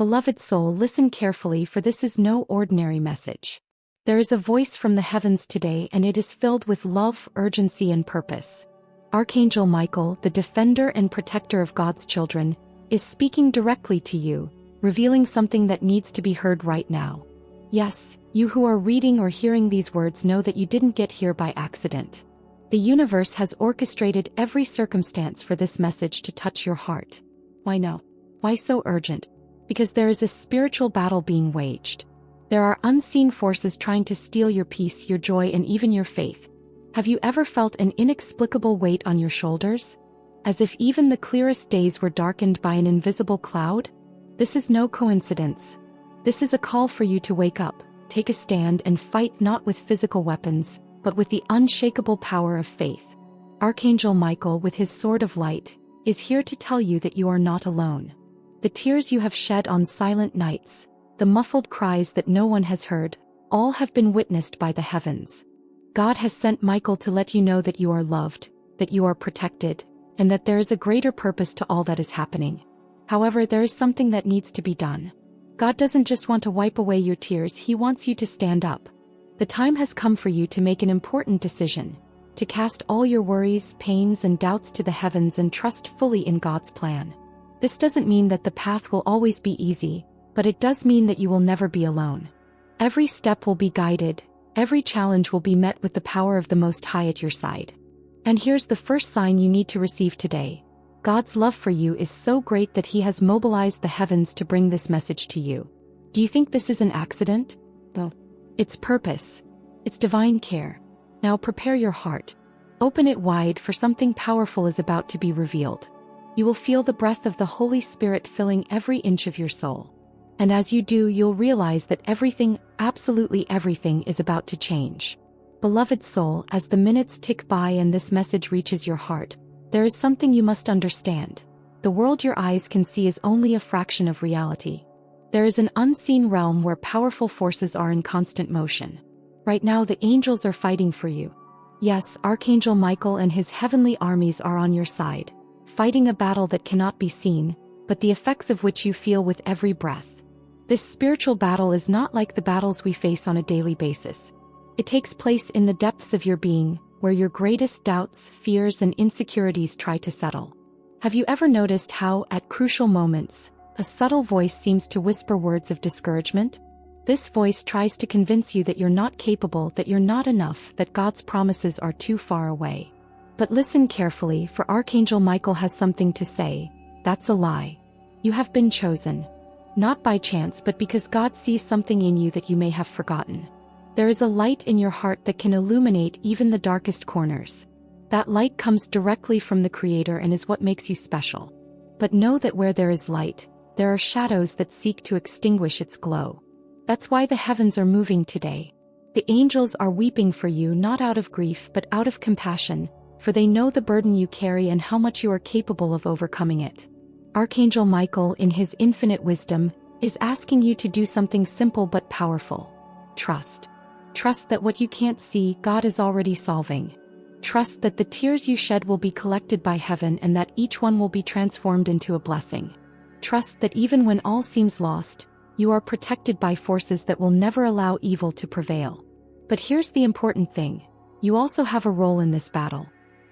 Beloved soul, listen carefully, for this is no ordinary message. There is a voice from the heavens today, and it is filled with love, urgency, and purpose. Archangel Michael, the defender and protector of God's children, is speaking directly to you, revealing something that needs to be heard right now. Yes, you who are reading or hearing these words know that you didn't get here by accident. The universe has orchestrated every circumstance for this message to touch your heart. Why no? Why so urgent? Because there is a spiritual battle being waged. There are unseen forces trying to steal your peace, your joy, and even your faith. Have you ever felt an inexplicable weight on your shoulders? As if even the clearest days were darkened by an invisible cloud? This is no coincidence. This is a call for you to wake up, take a stand, and fight not with physical weapons, but with the unshakable power of faith. Archangel Michael, with his sword of light, is here to tell you that you are not alone. The tears you have shed on silent nights, the muffled cries that no one has heard, all have been witnessed by the heavens. God has sent Michael to let you know that you are loved, that you are protected, and that there is a greater purpose to all that is happening. However, there is something that needs to be done. God doesn't just want to wipe away your tears, He wants you to stand up. The time has come for you to make an important decision, to cast all your worries, pains, and doubts to the heavens and trust fully in God's plan. This doesn't mean that the path will always be easy, but it does mean that you will never be alone. Every step will be guided, every challenge will be met with the power of the Most High at your side. And here's the first sign you need to receive today. God's love for you is so great that He has mobilized the heavens to bring this message to you. Do you think this is an accident? No. It's purpose. It's divine care. Now prepare your heart. Open it wide, for something powerful is about to be revealed. You will feel the breath of the Holy Spirit filling every inch of your soul. And as you do, you'll realize that everything, absolutely everything, is about to change. Beloved soul, as the minutes tick by and this message reaches your heart, there is something you must understand. The world your eyes can see is only a fraction of reality. There is an unseen realm where powerful forces are in constant motion. Right now, the angels are fighting for you. Yes, Archangel Michael and his heavenly armies are on your side, fighting a battle that cannot be seen, but the effects of which you feel with every breath. This spiritual battle is not like the battles we face on a daily basis. It takes place in the depths of your being, where your greatest doubts, fears, and insecurities try to settle. Have you ever noticed how, at crucial moments, a subtle voice seems to whisper words of discouragement? This voice tries to convince you that you're not capable, that you're not enough, that God's promises are too far away. But listen carefully, for Archangel Michael has something to say. That's a lie. You have been chosen. Not by chance, but because God sees something in you that you may have forgotten. There is a light in your heart that can illuminate even the darkest corners. That light comes directly from the Creator and is what makes you special. But know that where there is light, there are shadows that seek to extinguish its glow. That's why the heavens are moving today. The angels are weeping for you, not out of grief but out of compassion, for they know the burden you carry and how much you are capable of overcoming it. Archangel Michael, in his infinite wisdom, is asking you to do something simple but powerful. Trust. Trust that what you can't see, God is already solving. Trust that the tears you shed will be collected by heaven and that each one will be transformed into a blessing. Trust that even when all seems lost, you are protected by forces that will never allow evil to prevail. But here's the important thing. You also have a role in this battle.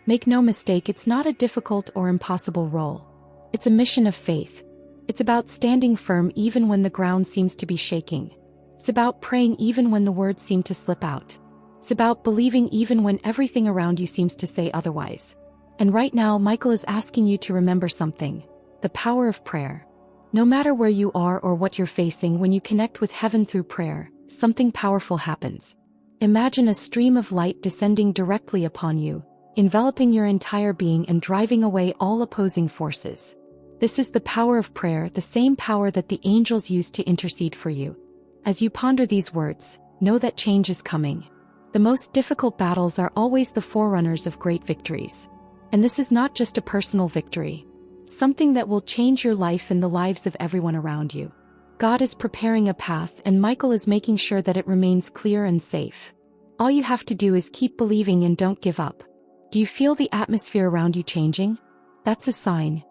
Make no mistake, it's not a difficult or impossible role. It's a mission of faith. It's about standing firm even when the ground seems to be shaking. It's about praying even when the words seem to slip out. It's about believing even when everything around you seems to say otherwise. And right now, Michael is asking you to remember something: the power of prayer. No matter where you are or what you're facing, when you connect with heaven through prayer, something powerful happens. Imagine a stream of light descending directly upon you, enveloping your entire being and driving away all opposing forces. This is the power of prayer, the same power that the angels use to intercede for you. As you ponder these words, know that change is coming. The most difficult battles are always the forerunners of great victories. And this is not just a personal victory. Something that will change your life and the lives of everyone around you. God is preparing a path, and Michael is making sure that it remains clear and safe. All you have to do is keep believing and don't give up. Do you feel the atmosphere around you changing? That's a sign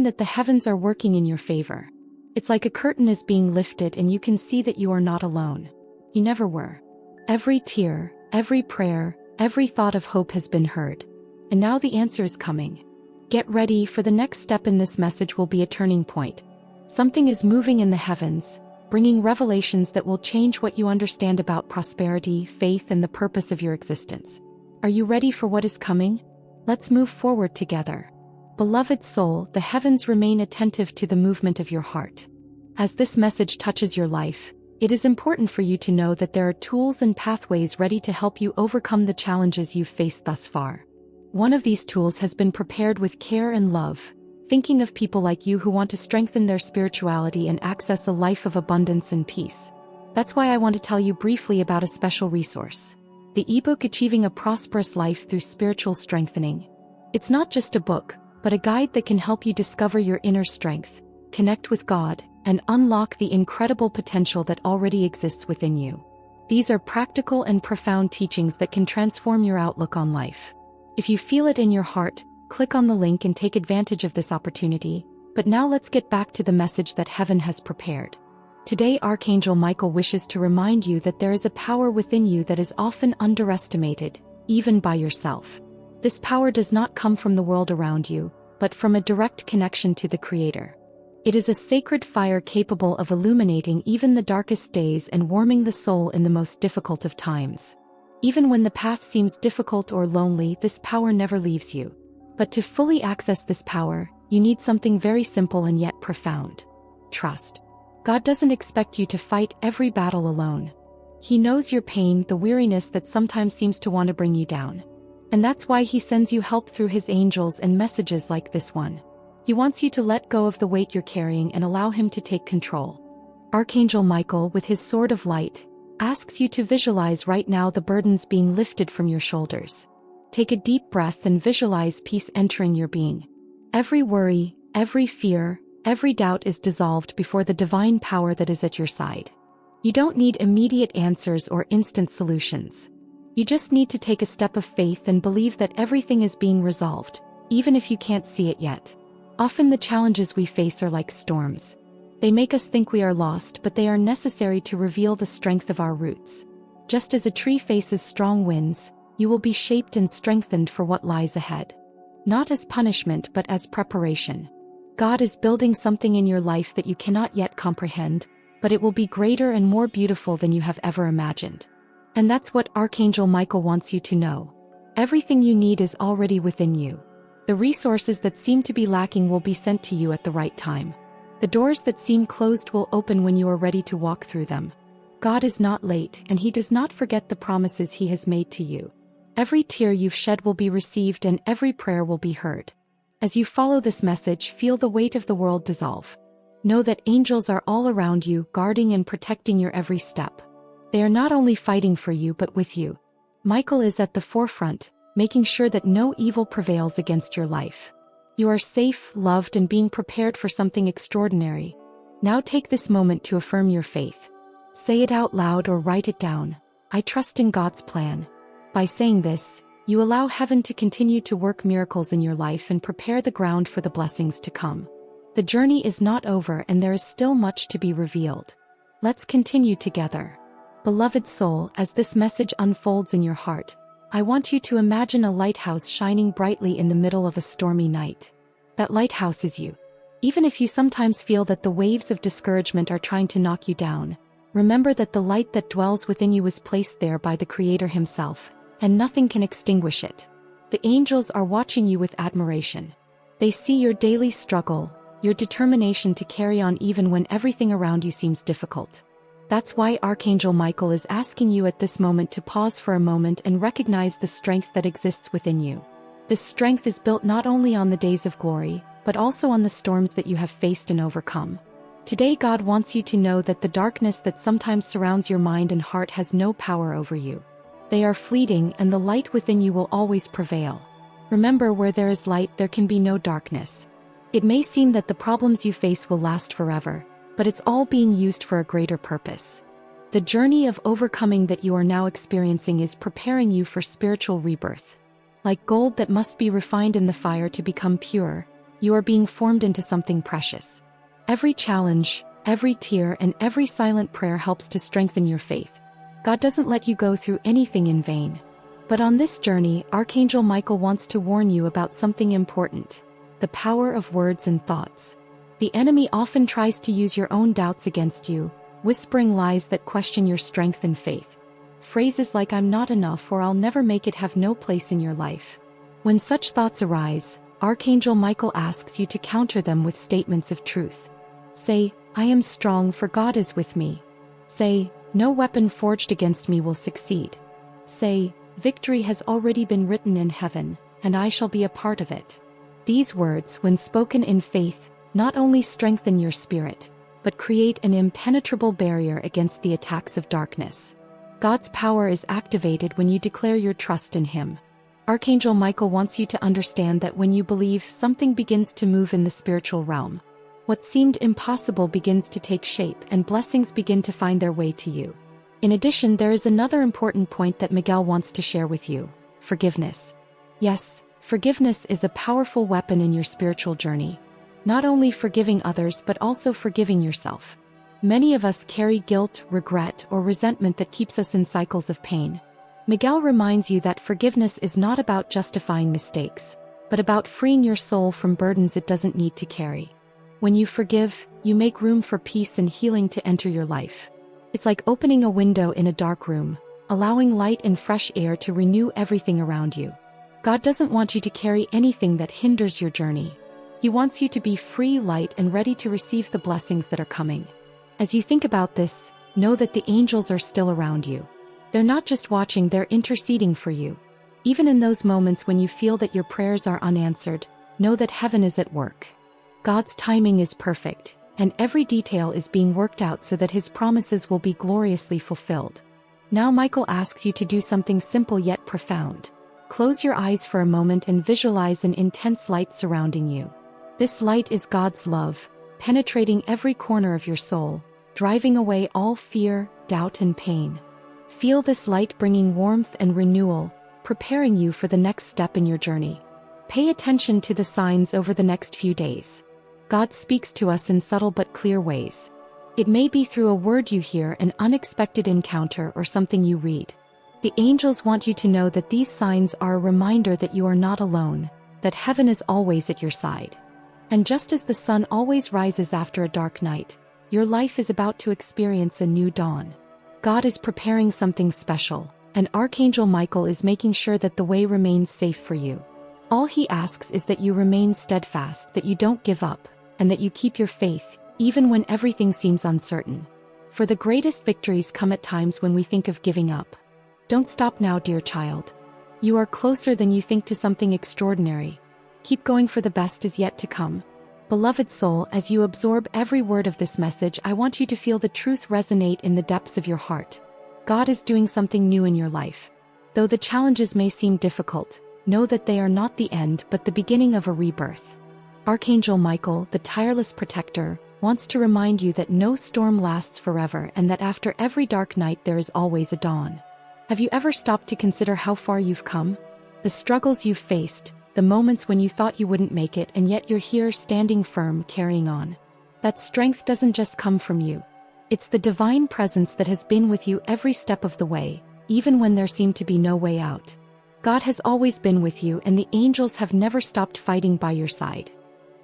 that the heavens are working in your favor. It's like a curtain is being lifted and you can see that you are not alone. You never were. Every tear, every prayer, every thought of hope has been heard. And now the answer is coming. Get ready, for the next step in this message will be a turning point. Something is moving in the heavens, bringing revelations that will change what you understand about prosperity, faith, and the purpose of your existence. Are you ready for what is coming? Let's move forward together. Beloved soul, the heavens remain attentive to the movement of your heart. As this message touches your life, it is important for you to know that there are tools and pathways ready to help you overcome the challenges you've faced thus far. One of these tools has been prepared with care and love, thinking of people like you who want to strengthen their spirituality and access a life of abundance and peace. That's why I want to tell you briefly about a special resource. The ebook Achieving a Prosperous Life Through Spiritual Strengthening. It's not just a book, but a guide that can help you discover your inner strength, connect with God, and unlock the incredible potential that already exists within you. These are practical and profound teachings that can transform your outlook on life. If you feel it in your heart, click on the link and take advantage of this opportunity. But now let's get back to the message that heaven has prepared. Today, Archangel Michael wishes to remind you that there is a power within you that is often underestimated, even by yourself. This power does not come from the world around you, but from a direct connection to the Creator. It is a sacred fire capable of illuminating even the darkest days and warming the soul in the most difficult of times. Even when the path seems difficult or lonely, this power never leaves you. But to fully access this power, you need something very simple and yet profound. Trust. God doesn't expect you to fight every battle alone. He knows your pain, the weariness that sometimes seems to want to bring you down. And that's why He sends you help through His angels and messages like this one. He wants you to let go of the weight you're carrying and allow Him to take control. Archangel Michael, with his sword of light, asks you to visualize right now the burdens being lifted from your shoulders. Take a deep breath and visualize peace entering your being. Every worry, every fear, every doubt is dissolved before the divine power that is at your side. You don't need immediate answers or instant solutions. You just need to take a step of faith and believe that everything is being resolved, even if you can't see it yet. Often the challenges we face are like storms. They make us think we are lost, but they are necessary to reveal the strength of our roots. Just as a tree faces strong winds, you will be shaped and strengthened for what lies ahead. Not as punishment, but as preparation. God is building something in your life that you cannot yet comprehend, but it will be greater and more beautiful than you have ever imagined. And that's what Archangel Michael wants you to know. Everything you need is already within you. The resources that seem to be lacking will be sent to you at the right time. The doors that seem closed will open when you are ready to walk through them. God is not late, and He does not forget the promises He has made to you. Every tear you've shed will be received and every prayer will be heard. As you follow this message, feel the weight of the world dissolve. Know that angels are all around you, guarding and protecting your every step. They are not only fighting for you but with you. Michael is at the forefront, making sure that no evil prevails against your life. You are safe, loved, and being prepared for something extraordinary. Now take this moment to affirm your faith. Say it out loud or write it down. I trust in God's plan. By saying this, you allow heaven to continue to work miracles in your life and prepare the ground for the blessings to come. The journey is not over and there is still much to be revealed. Let's continue together. Beloved soul, as this message unfolds in your heart, I want you to imagine a lighthouse shining brightly in the middle of a stormy night. That lighthouse is you. Even if you sometimes feel that the waves of discouragement are trying to knock you down, remember that the light that dwells within you was placed there by the Creator Himself, and nothing can extinguish it. The angels are watching you with admiration. They see your daily struggle, your determination to carry on even when everything around you seems difficult. That's why Archangel Michael is asking you at this moment to pause for a moment and recognize the strength that exists within you. This strength is built not only on the days of glory, but also on the storms that you have faced and overcome. Today God wants you to know that the darkness that sometimes surrounds your mind and heart has no power over you. They are fleeting and the light within you will always prevail. Remember, where there is light there can be no darkness. It may seem that the problems you face will last forever, but it's all being used for a greater purpose. The journey of overcoming that you are now experiencing is preparing you for spiritual rebirth. Like gold that must be refined in the fire to become pure, you are being formed into something precious. Every challenge, every tear, and every silent prayer helps to strengthen your faith. God doesn't let you go through anything in vain. But on this journey, Archangel Michael wants to warn you about something important: the power of words and thoughts. The enemy often tries to use your own doubts against you, whispering lies that question your strength and faith. Phrases like "I'm not enough" or "I'll never make it" have no place in your life. When such thoughts arise, Archangel Michael asks you to counter them with statements of truth. Say, "I am strong, for God is with me." Say, "No weapon forged against me will succeed." Say, "Victory has already been written in heaven, and I shall be a part of it." These words, when spoken in faith, not only strengthen your spirit, but create an impenetrable barrier against the attacks of darkness. God's power is activated when you declare your trust in Him. Archangel Michael wants you to understand that when you believe, something begins to move in the spiritual realm. What seemed impossible begins to take shape, and blessings begin to find their way to you. In addition, there is another important point that Miguel wants to share with you: forgiveness. Yes, forgiveness is a powerful weapon in your spiritual journey. Not only forgiving others but also forgiving yourself. Many of us carry guilt, regret, or resentment that keeps us in cycles of pain. Miguel reminds you that forgiveness is not about justifying mistakes, but about freeing your soul from burdens it doesn't need to carry. When you forgive, you make room for peace and healing to enter your life. It's like opening a window in a dark room, allowing light and fresh air to renew everything around you. God doesn't want you to carry anything that hinders your journey. He wants you to be free, light, and ready to receive the blessings that are coming. As you think about this, know that the angels are still around you. They're not just watching, they're interceding for you. Even in those moments when you feel that your prayers are unanswered, know that heaven is at work. God's timing is perfect, and every detail is being worked out so that His promises will be gloriously fulfilled. Now Michael asks you to do something simple yet profound. Close your eyes for a moment and visualize an intense light surrounding you. This light is God's love, penetrating every corner of your soul, driving away all fear, doubt, and pain. Feel this light bringing warmth and renewal, preparing you for the next step in your journey. Pay attention to the signs over the next few days. God speaks to us in subtle but clear ways. It may be through a word you hear, an unexpected encounter, or something you read. The angels want you to know that these signs are a reminder that you are not alone, that heaven is always at your side. And just as the sun always rises after a dark night, your life is about to experience a new dawn. God is preparing something special, and Archangel Michael is making sure that the way remains safe for you. All he asks is that you remain steadfast, that you don't give up, and that you keep your faith, even when everything seems uncertain. For the greatest victories come at times when we think of giving up. Don't stop now, dear child. You are closer than you think to something extraordinary. Keep going, for the best is yet to come. Beloved soul, as you absorb every word of this message, I want you to feel the truth resonate in the depths of your heart. God is doing something new in your life. Though the challenges may seem difficult, know that they are not the end but the beginning of a rebirth. Archangel Michael, the tireless protector, wants to remind you that no storm lasts forever and that after every dark night there is always a dawn. Have you ever stopped to consider how far you've come? The struggles you've faced, the moments when you thought you wouldn't make it, and yet you're here standing firm, carrying on. That strength doesn't just come from you. It's the divine presence that has been with you every step of the way, even when there seemed to be no way out. God has always been with you, and the angels have never stopped fighting by your side.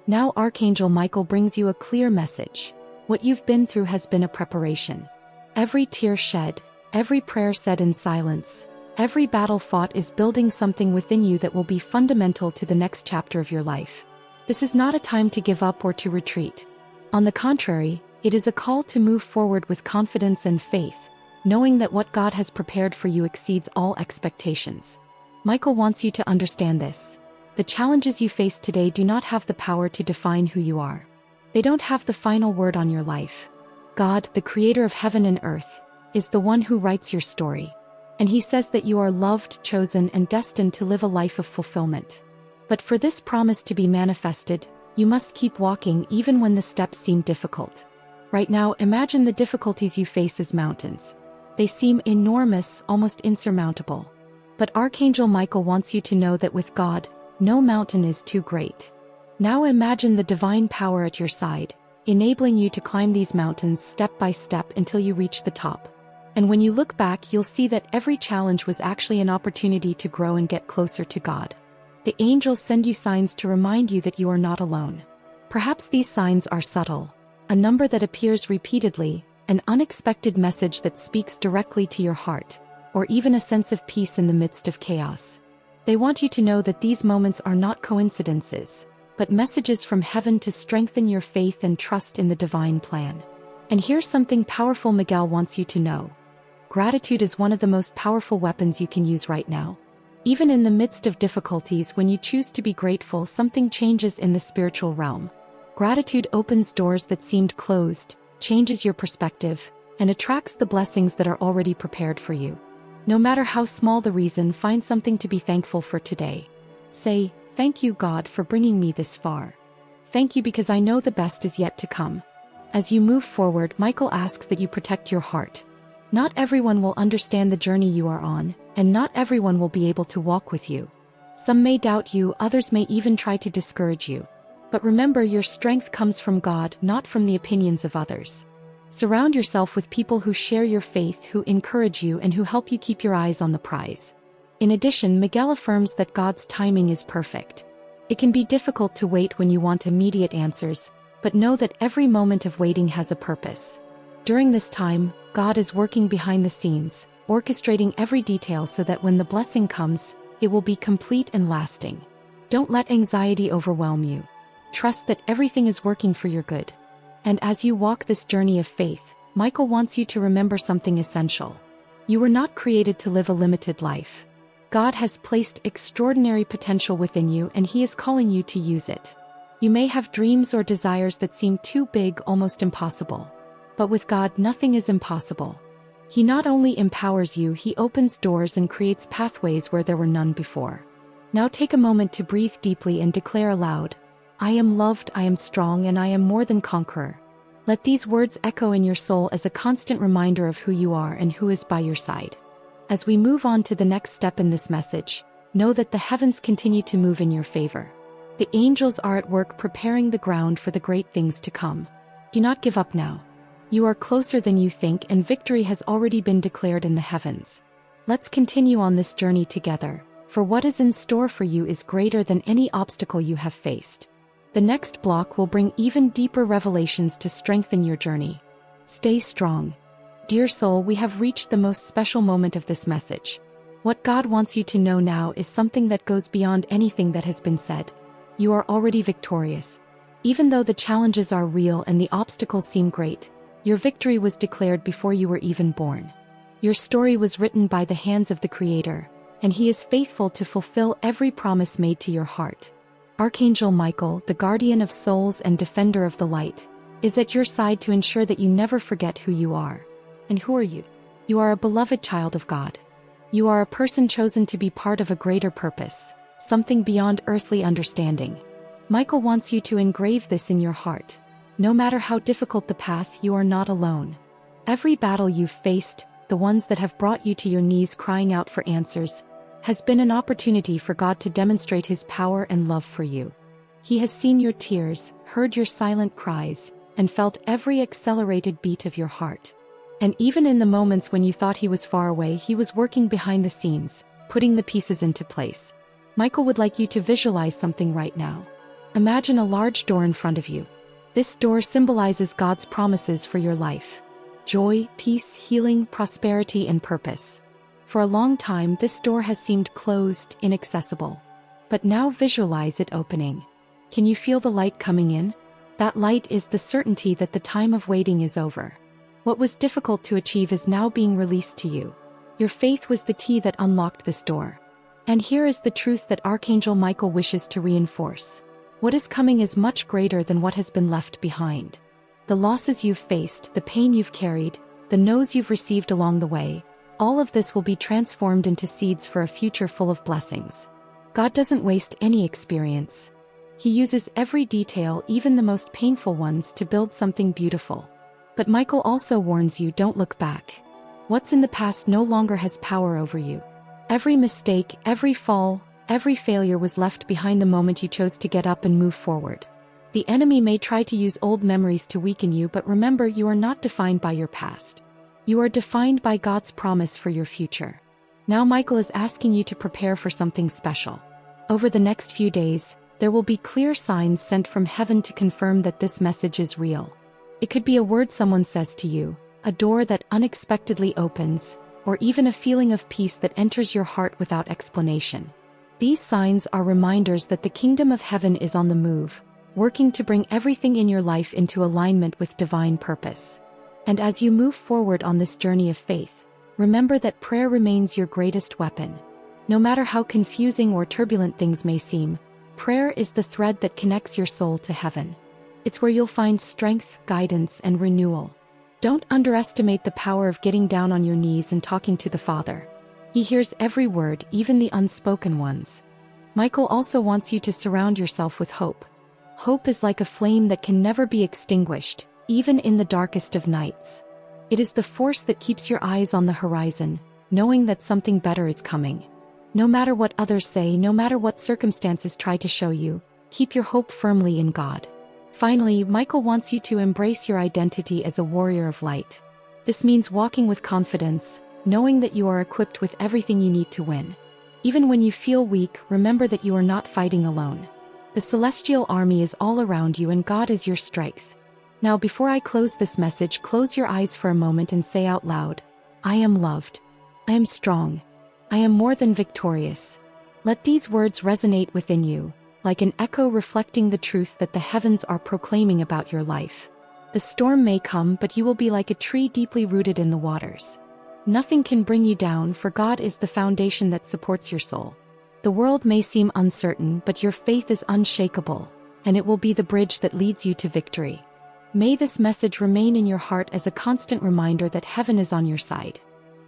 Now Archangel Michael brings you a clear message. What you've been through has been a preparation. Every tear shed, every prayer said in silence, every battle fought is building something within you that will be fundamental to the next chapter of your life. This is not a time to give up or to retreat. On the contrary, it is a call to move forward with confidence and faith, knowing that what God has prepared for you exceeds all expectations. Michael wants you to understand this. The challenges you face today do not have the power to define who you are. They don't have the final word on your life. God, the creator of heaven and earth, is the one who writes your story. And He says that you are loved, chosen, and destined to live a life of fulfillment. But for this promise to be manifested, you must keep walking even when the steps seem difficult. Right now, imagine the difficulties you face as mountains. They seem enormous, almost insurmountable. But Archangel Michael wants you to know that with God, no mountain is too great. Now imagine the divine power at your side. enabling you to climb these mountains step by step until you reach the top. And when you look back, you'll see that every challenge was actually an opportunity to grow and get closer to God. The angels send you signs to remind you that you are not alone. Perhaps these signs are subtle, a number that appears repeatedly, an unexpected message that speaks directly to your heart, or even a sense of peace in the midst of chaos. They want you to know that these moments are not coincidences, but messages from heaven to strengthen your faith and trust in the divine plan. And here's something powerful Miguel wants you to know. Gratitude is one of the most powerful weapons you can use right now. Even in the midst of difficulties, when you choose to be grateful, something changes in the spiritual realm. Gratitude opens doors that seemed closed, changes your perspective, and attracts the blessings that are already prepared for you. No matter how small the reason, find something to be thankful for today. Say, "Thank you, God, for bringing me this far. Thank you because I know the best is yet to come." As you move forward, Michael asks that you protect your heart. Not everyone will understand the journey you are on, and not everyone will be able to walk with you. Some may doubt you, others may even try to discourage you. But remember, your strength comes from God, not from the opinions of others. Surround yourself with people who share your faith, who encourage you, and who help you keep your eyes on the prize. In addition, Miguel affirms that God's timing is perfect. It can be difficult to wait when you want immediate answers, but know that every moment of waiting has a purpose. During this time, God is working behind the scenes, orchestrating every detail so that when the blessing comes, it will be complete and lasting. Don't let anxiety overwhelm you. Trust that everything is working for your good. And as you walk this journey of faith, Michael wants you to remember something essential. You were not created to live a limited life. God has placed extraordinary potential within you, and He is calling you to use it. You may have dreams or desires that seem too big, almost impossible. But with God, nothing is impossible. He not only empowers you, He opens doors and creates pathways where there were none before. Now take a moment to breathe deeply and declare aloud, "I am loved, I am strong, and I am more than conqueror." Let these words echo in your soul as a constant reminder of who you are and who is by your side. As we move on to the next step in this message, know that the heavens continue to move in your favor. The angels are at work preparing the ground for the great things to come. Do not give up now. You are closer than you think, and victory has already been declared in the heavens. Let's continue on this journey together, for what is in store for you is greater than any obstacle you have faced. The next block will bring even deeper revelations to strengthen your journey. Stay strong. Dear soul, we have reached the most special moment of this message. What God wants you to know now is something that goes beyond anything that has been said. You are already victorious. Even though the challenges are real and the obstacles seem great, your victory was declared before you were even born. Your story was written by the hands of the Creator, and He is faithful to fulfill every promise made to your heart. Archangel Michael, the guardian of souls and defender of the light, is at your side to ensure that you never forget who you are. And who are you? You are a beloved child of God. You are a person chosen to be part of a greater purpose, something beyond earthly understanding. Michael wants you to engrave this in your heart. No matter how difficult the path, you are not alone. Every battle you've faced, the ones that have brought you to your knees crying out for answers, has been an opportunity for God to demonstrate His power and love for you. He has seen your tears, heard your silent cries, and felt every accelerated beat of your heart. And even in the moments when you thought He was far away, He was working behind the scenes, putting the pieces into place. Michael would like you to visualize something right now. Imagine a large door in front of you. This door symbolizes God's promises for your life. Joy, peace, healing, prosperity, and purpose. For a long time, this door has seemed closed, inaccessible. But now visualize it opening. Can you feel the light coming in? That light is the certainty that the time of waiting is over. What was difficult to achieve is now being released to you. Your faith was the key that unlocked this door. And here is the truth that Archangel Michael wishes to reinforce. What is coming is much greater than what has been left behind. The losses you've faced, the pain you've carried, the no's you've received along the way, all of this will be transformed into seeds for a future full of blessings. God doesn't waste any experience. He uses every detail, even the most painful ones, to build something beautiful. But Michael also warns you, don't look back. What's in the past no longer has power over you. Every mistake, every fall, every failure was left behind the moment you chose to get up and move forward. The enemy may try to use old memories to weaken you, but remember, you are not defined by your past. You are defined by God's promise for your future. Now Michael is asking you to prepare for something special. Over the next few days, there will be clear signs sent from heaven to confirm that this message is real. It could be a word someone says to you, a door that unexpectedly opens, or even a feeling of peace that enters your heart without explanation. These signs are reminders that the kingdom of heaven is on the move, working to bring everything in your life into alignment with divine purpose. And as you move forward on this journey of faith, remember that prayer remains your greatest weapon. No matter how confusing or turbulent things may seem, prayer is the thread that connects your soul to heaven. It's where you'll find strength, guidance, and renewal. Don't underestimate the power of getting down on your knees and talking to the Father. He hears every word, even the unspoken ones. Michael also wants you to surround yourself with hope. Hope is like a flame that can never be extinguished, even in the darkest of nights. It is the force that keeps your eyes on the horizon, knowing that something better is coming. No matter what others say, no matter what circumstances try to show you, keep your hope firmly in God. Finally, Michael wants you to embrace your identity as a warrior of light. This means walking with confidence, knowing that you are equipped with everything you need to win. Even when you feel weak, remember that you are not fighting alone. The celestial army is all around you and God is your strength. Now, before I close this message, close your eyes for a moment and say out loud, I am loved. I am strong. I am more than victorious. Let these words resonate within you, like an echo reflecting the truth that the heavens are proclaiming about your life. The storm may come, but you will be like a tree deeply rooted in the waters. Nothing can bring you down, for God is the foundation that supports your soul. The world may seem uncertain, but your faith is unshakable, and it will be the bridge that leads you to victory. May this message remain in your heart as a constant reminder that heaven is on your side.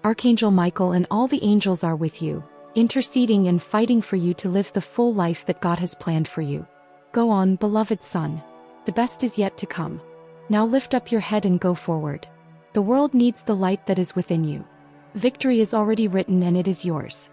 Archangel Michael and all the angels are with you, interceding and fighting for you to live the full life that God has planned for you. Go on, beloved son. The best is yet to come. Now lift up your head and go forward. The world needs the light that is within you. Victory is already written and it is yours.